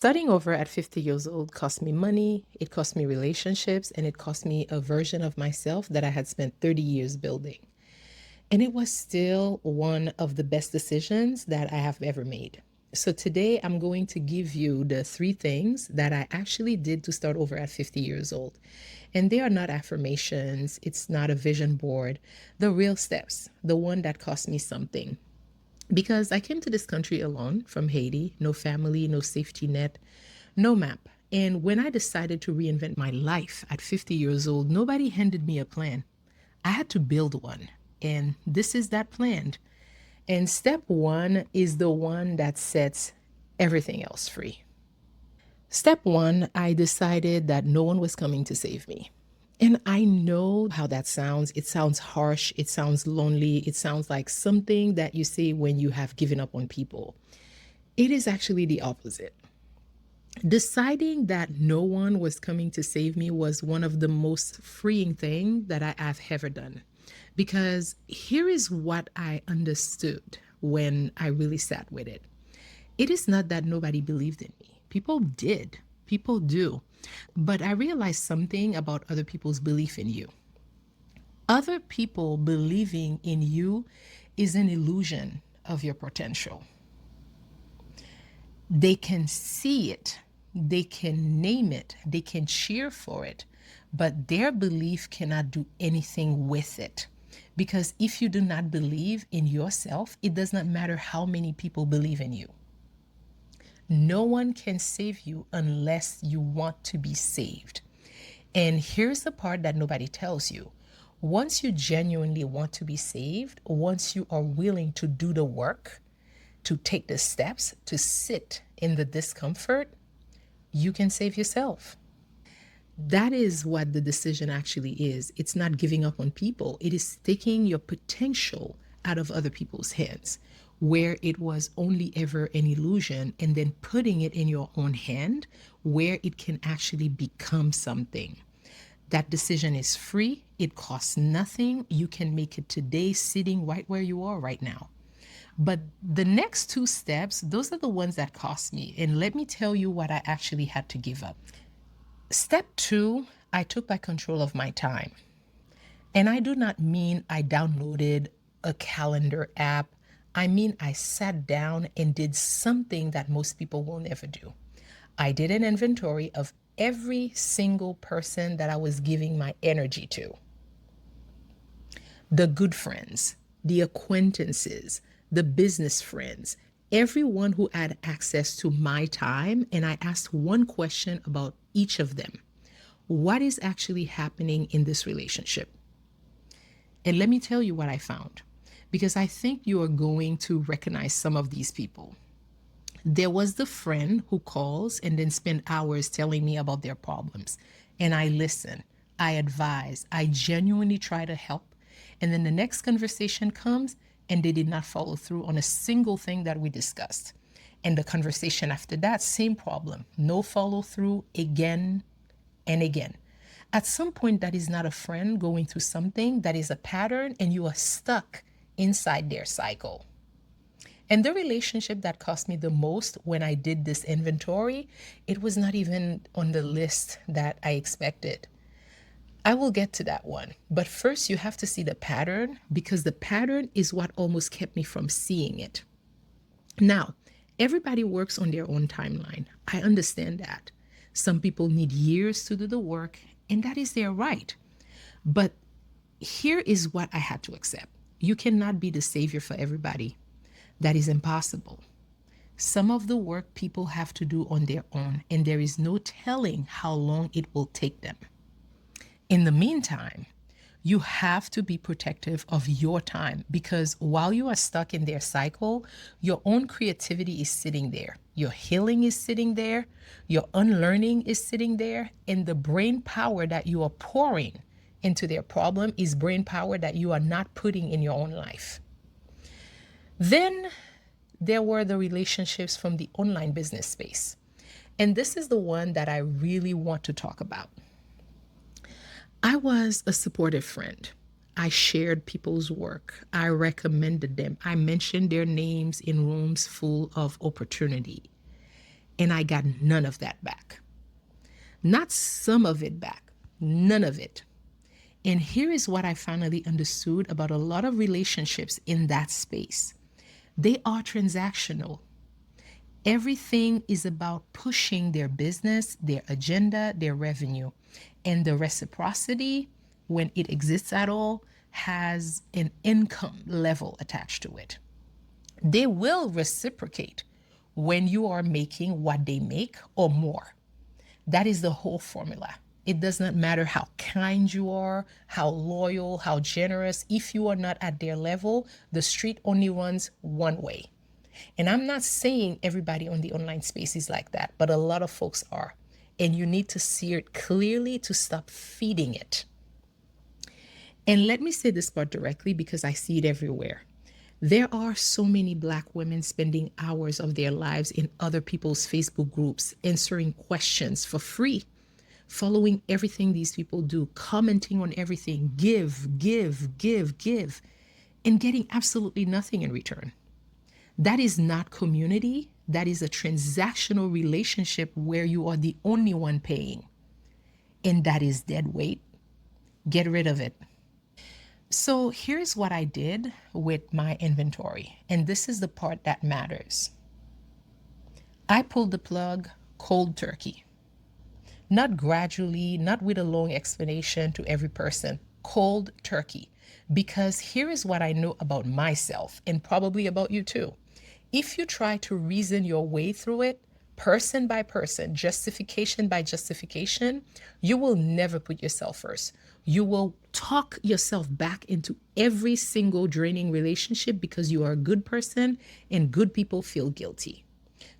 Starting over at 50 years old cost me money, it cost me relationships, and it cost me a version of myself that I had spent 30 years building. And it was still one of the best decisions that I have ever made. So today I'm going to give you the three things that I actually did to start over at 50 years old. And they are not affirmations, it's not a vision board, the real steps, the one that cost me something. Because I came to this country alone from Haiti, no family, no safety net, no map. And when I decided to reinvent my life at 50 years old, nobody handed me a plan. I had to build one. And this is that plan. And step one is the one that sets everything else free. Step one, I decided that no one was coming to save me. And I know how that sounds. It sounds harsh. It sounds lonely. It sounds like something that you say when you have given up on people. It is actually the opposite. Deciding that no one was coming to save me was one of the most freeing things that I have ever done. Because here is what I understood when I really sat with it. It is not that nobody believed in me. People did. People do. But I realized something about other people's belief in you. Other people believing in you is an illusion of your potential. They can see it, they can name it, they can cheer for it, but their belief cannot do anything with it. Because if you do not believe in yourself, it does not matter how many people believe in you. No one can save you unless you want to be saved. And here's the part that nobody tells you. Once you genuinely want to be saved, once you are willing to do the work, to take the steps, to sit in the discomfort, you can save yourself. That is what the decision actually is. It's not giving up on people. It is taking your potential out of other people's hands, where it was only ever an illusion, and then putting it in your own hand where it can actually become something. That decision is free. It costs nothing. You can make it today sitting right where you are right now. But the next two steps, those are the ones that cost me. And let me tell you what I actually had to give up. Step two, I took back control of my time. And I do not mean I downloaded a calendar app. I mean, I sat down and did something that most people will never do. I did an inventory of every single person that I was giving my energy to. The good friends, the acquaintances, the business friends, everyone who had access to my time. And I asked one question about each of them. What is actually happening in this relationship? And let me tell you what I found, because I think you are going to recognize some of these people. There was the friend who calls and then spend hours telling me about their problems. And I listen, I advise, I genuinely try to help. And then the next conversation comes and they did not follow through on a single thing that we discussed. And the conversation after that, same problem, no follow through again and again. At some point, that is not a friend going through something, that is a pattern, and you are stuck inside their cycle. And the relationship that cost me the most when I did this inventory, it was not even on the list that I expected. I will get to that one. But first, you have to see the pattern, because the pattern is what almost kept me from seeing it. Now, everybody works on their own timeline. I understand that. Some people need years to do the work, and that is their right. But here is what I had to accept. You cannot be the savior for everybody. That is impossible. Some of the work people have to do on their own, and there is no telling how long it will take them. In the meantime, you have to be protective of your time, because while you are stuck in their cycle, your own creativity is sitting there. Your healing is sitting there. Your unlearning is sitting there. And the brain power that you are pouring into their problem is brain power that you are not putting in your own life. Then there were the relationships from the online business space. And this is the one that I really want to talk about. I was a supportive friend. I shared people's work. I recommended them. I mentioned their names in rooms full of opportunity. And I got none of that back. Not some of it back, none of it. And here is what I finally understood about a lot of relationships in that space: they are transactional. Everything is about pushing their business, their agenda, their revenue. And the reciprocity, when it exists at all, has an income level attached to it. They will reciprocate when you are making what they make or more. That is the whole formula. It does not matter how kind you are, how loyal, how generous. If you are not at their level, the street only runs one way. And I'm not saying everybody on the online space is like that, but a lot of folks are. And you need to see it clearly to stop feeding it. And let me say this part directly because I see it everywhere. There are so many Black women spending hours of their lives in other people's Facebook groups, answering questions for free, following everything these people do, commenting on everything, give, and getting absolutely nothing in return. That is not community. That is a transactional relationship where you are the only one paying. And that is dead weight. Get rid of it. So here's what I did with my inventory. And this is the part that matters. I pulled the plug cold turkey. Not gradually, not with a long explanation to every person. Cold turkey. Because here is what I know about myself and probably about you too. If you try to reason your way through it, person by person, justification by justification, you will never put yourself first. You will talk yourself back into every single draining relationship because you are a good person and good people feel guilty.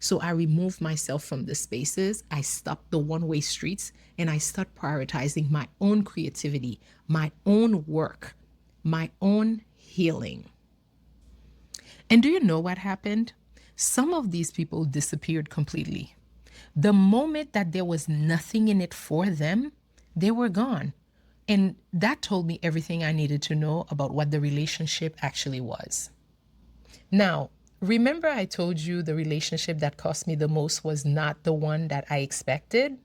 So I removed myself from the spaces. I stopped the one-way streets and I start prioritizing my own creativity, my own work, my own healing. And do you know what happened? Some of these people disappeared completely. The moment that there was nothing in it for them, they were gone. And that told me everything I needed to know about what the relationship actually was. Now, remember I told you the relationship that cost me the most was not the one that I expected?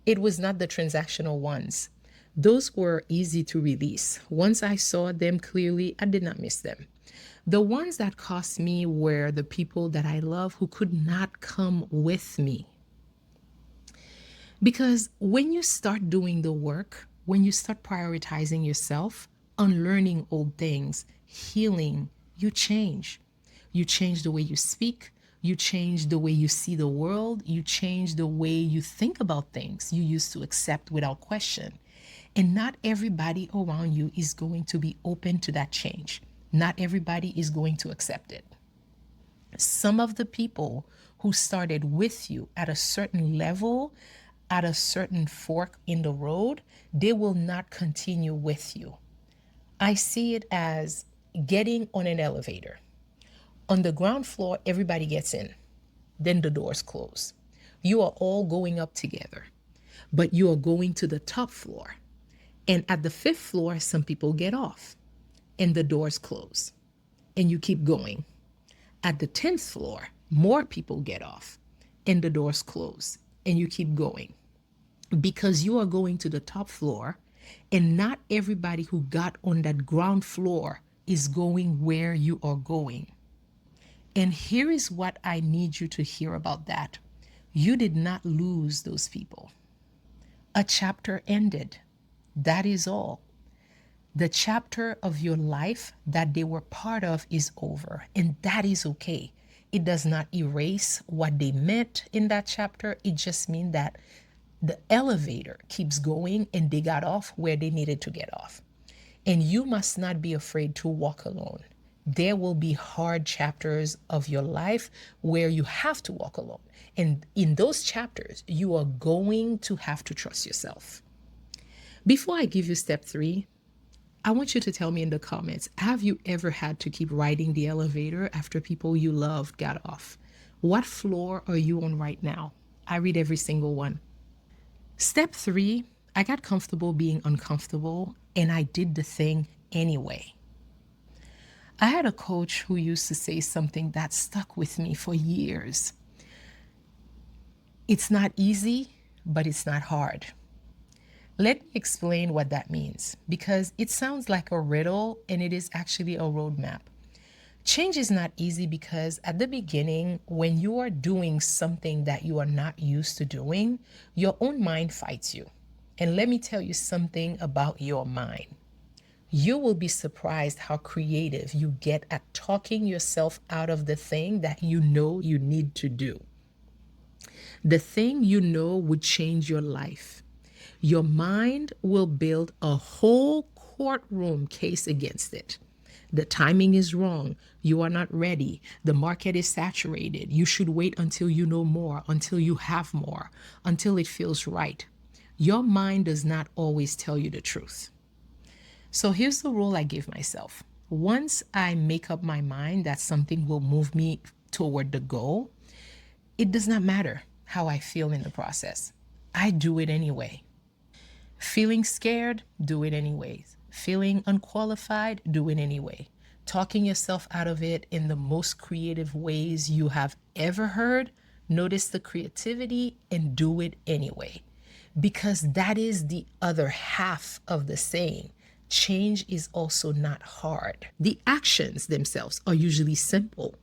It was not the transactional ones. Those were easy to release. Once I saw them clearly, I did not miss them. The ones that cost me were the people that I love who could not come with me. Because when you start doing the work, when you start prioritizing yourself, unlearning old things, healing, you change. You change the way you speak. You change the way you see the world. You change the way you think about things you used to accept without question. And not everybody around you is going to be open to that change. Not everybody is going to accept it. Some of the people who started with you at a certain level, at a certain fork in the road, they will not continue with you. I see it as getting on an elevator. On the ground floor, everybody gets in. Then the doors close. You are all going up together, but you are going to the top floor. And at the fifth floor, some people get off and the doors close and you keep going. At the 10th floor, more people get off and the doors close and you keep going because you are going to the top floor and not everybody who got on that ground floor is going where you are going. And here is what I need you to hear about that. You did not lose those people. A chapter ended. That is all. The chapter of your life that they were part of is over, and that is okay. It does not erase what they meant in that chapter. It just means that the elevator keeps going and they got off where they needed to get off. And you must not be afraid to walk alone. There will be hard chapters of your life where you have to walk alone. And in those chapters, you are going to have to trust yourself. Before I give you step 3, I want you to tell me in the comments, have you ever had to keep riding the elevator after people you loved got off? What floor are you on right now? I read every single one. Step 3, I got comfortable being uncomfortable and I did the thing anyway. I had a coach who used to say something that stuck with me for years. It's not easy, but it's not hard. Let me explain what that means because it sounds like a riddle and it is actually a roadmap. Change is not easy because at the beginning, when you are doing something that you are not used to doing, your own mind fights you. And let me tell you something about your mind. You will be surprised how creative you get at talking yourself out of the thing that you know you need to do. The thing you know would change your life. Your mind will build a whole courtroom case against it. The timing is wrong. You are not ready. The market is saturated. You should wait until you know more, until you have more, until it feels right. Your mind does not always tell you the truth. So here's the rule I give myself. Once I make up my mind that something will move me toward the goal, it does not matter how I feel in the process. I do it anyway. Feeling scared, do it anyways. Feeling unqualified, do it anyway. Talking yourself out of it in the most creative ways you have ever heard, notice the creativity and do it anyway. Because that is the other half of the saying. Change is also not hard. The actions themselves are usually simple.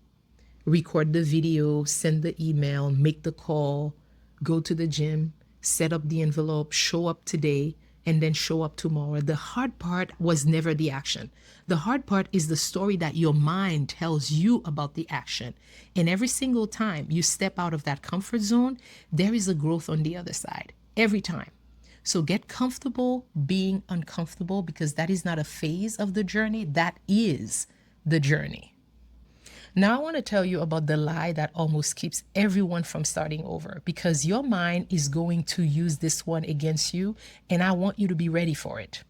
Record the video, send the email, make the call, go to the gym, set up the envelope, show up today, and then show up tomorrow. The hard part was never the action. The hard part is the story that your mind tells you about the action. And every single time you step out of that comfort zone, there is a growth on the other side. Every time. So get comfortable being uncomfortable because that is not a phase of the journey. That is the journey. Now, I want to tell you about the lie that almost keeps everyone from starting over because your mind is going to use this one against you, and I want you to be ready for it.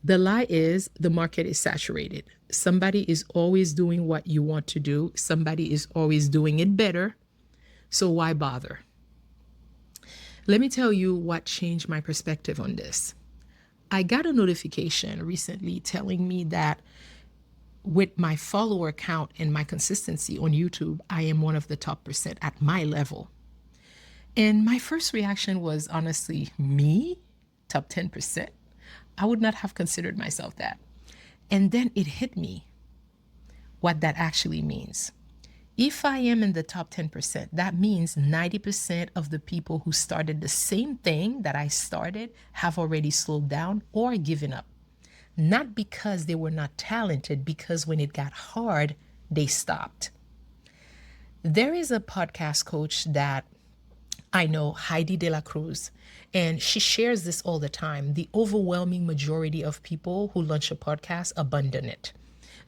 The lie is the market is saturated. Somebody is always doing what you want to do, somebody is always doing it better. So, why bother? Let me tell you what changed my perspective on this. I got a notification recently telling me that with my follower count and my consistency on YouTube, I am one of the top percent at my level. And my first reaction was honestly, me? Top 10%? I would not have considered myself that. And then it hit me what that actually means. If I am in the top 10%, that means 90% of the people who started the same thing that I started have already slowed down or given up. Not because they were not talented, because when it got hard, they stopped. There is a podcast coach that I know, Heidi De La Cruz, and she shares this all the time. The overwhelming majority of people who launch a podcast abandon it.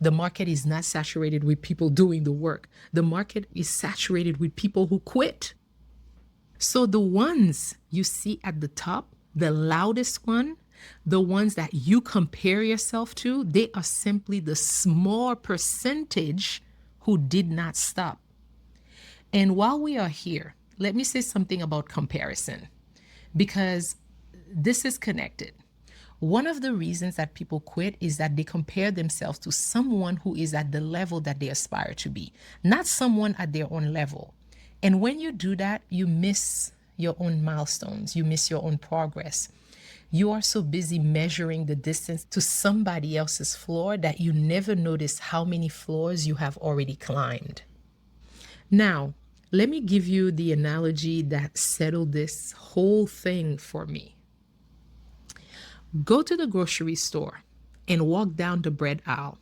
The market is not saturated with people doing the work. The market is saturated with people who quit. So the ones you see at the top, the loudest one, the ones that you compare yourself to, they are simply the small percentage who did not stop. And while we are here, let me say something about comparison because this is connected. One of the reasons that people quit is that they compare themselves to someone who is at the level that they aspire to be, not someone at their own level. And when you do that, you miss your own milestones, you miss your own progress. You are so busy measuring the distance to somebody else's floor that you never notice how many floors you have already climbed. Now, let me give you the analogy that settled this whole thing for me. Go to the grocery store and walk down the bread aisle.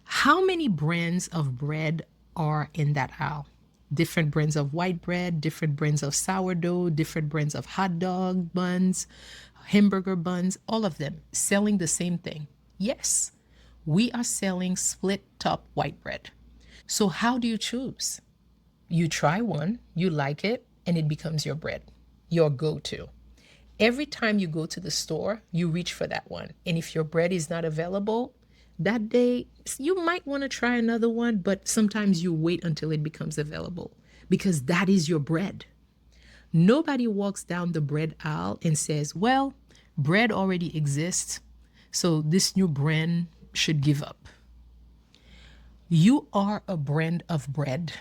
How many brands of bread are in that aisle? Different brands of white bread, different brands of sourdough, different brands of hot dog buns, hamburger buns, all of them selling the same thing. Yes, we are selling split top white bread. So how do you choose? You try one, you like it, and it becomes your bread, your go-to. Every time you go to the store, you reach for that one. And if your bread is not available that day, you might want to try another one, but sometimes you wait until it becomes available because that is your bread. Nobody walks down the bread aisle and says, well, bread already exists, so this new brand should give up. You are a brand of bread.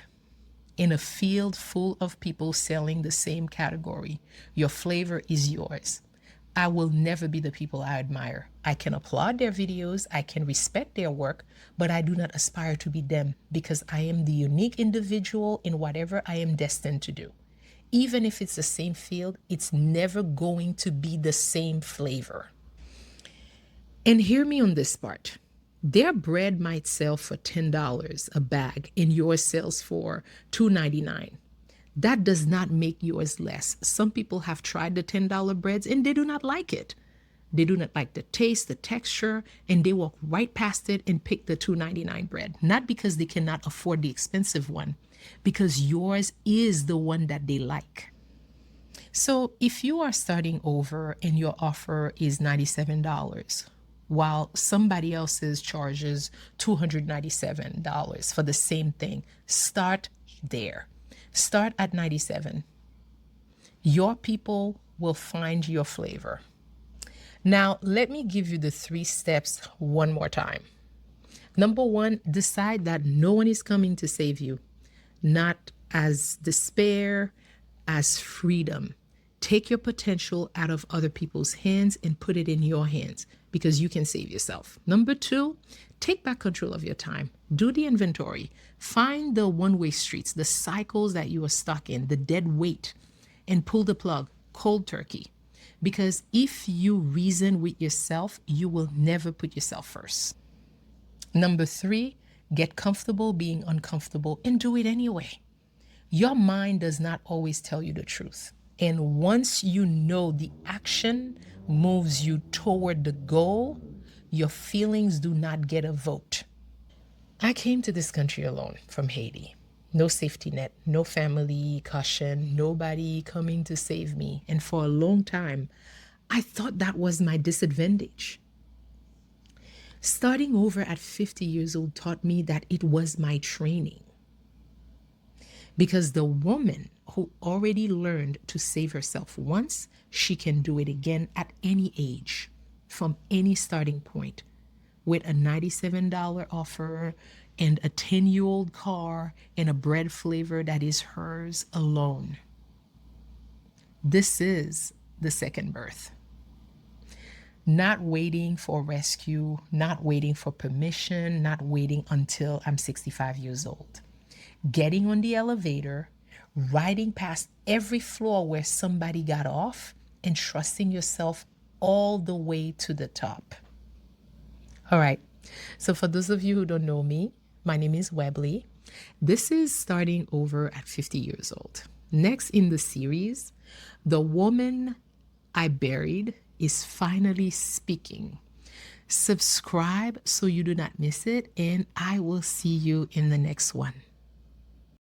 in a field full of people selling the same category. Your flavor is yours. I will never be the people I admire. I can applaud their videos, I can respect their work, but I do not aspire to be them because I am the unique individual in whatever I am destined to do. Even if it's the same field, it's never going to be the same flavor. And hear me on this part. Their bread might sell for $10 a bag and yours sells for $2.99. That does not make yours less. Some people have tried the $10 breads and they do not like it. They do not like the taste, the texture, and they walk right past it and pick the $2.99 bread. Not because they cannot afford the expensive one, because yours is the one that they like. So if you are starting over and your offer is $97, while somebody else's charges $297 for the same thing, start there. Start at 97. Your people will find your flavor. Now, let me give you the 3 steps one more time. Number 1, decide that no one is coming to save you, not as despair, as freedom. Take your potential out of other people's hands and put it in your hands because you can save yourself. Number 2, take back control of your time. Do the inventory. Find the one-way streets, the cycles that you are stuck in, the dead weight, and pull the plug, cold turkey. Because if you reason with yourself, you will never put yourself first. Number 3, get comfortable being uncomfortable and do it anyway. Your mind does not always tell you the truth. And once you know the action moves you toward the goal, your feelings do not get a vote. I came to this country alone from Haiti. No safety net, no family cushion, nobody coming to save me. And for a long time, I thought that was my disadvantage. Starting over at 50 years old taught me that it was my training. Because the woman who already learned to save herself once, she can do it again at any age, from any starting point, with a $97 offer and a 10-year-old car and a bread flavor that is hers alone. This is the second birth. Not waiting for rescue, not waiting for permission, not waiting until I'm 65 years old. Getting on the elevator, riding past every floor where somebody got off, and trusting yourself all the way to the top. All right. So for those of you who don't know me, my name is Webley. This is Starting Over at 50 Years Old. Next in the series, the woman I buried is finally speaking. Subscribe so you do not miss it, and I will see you in the next one.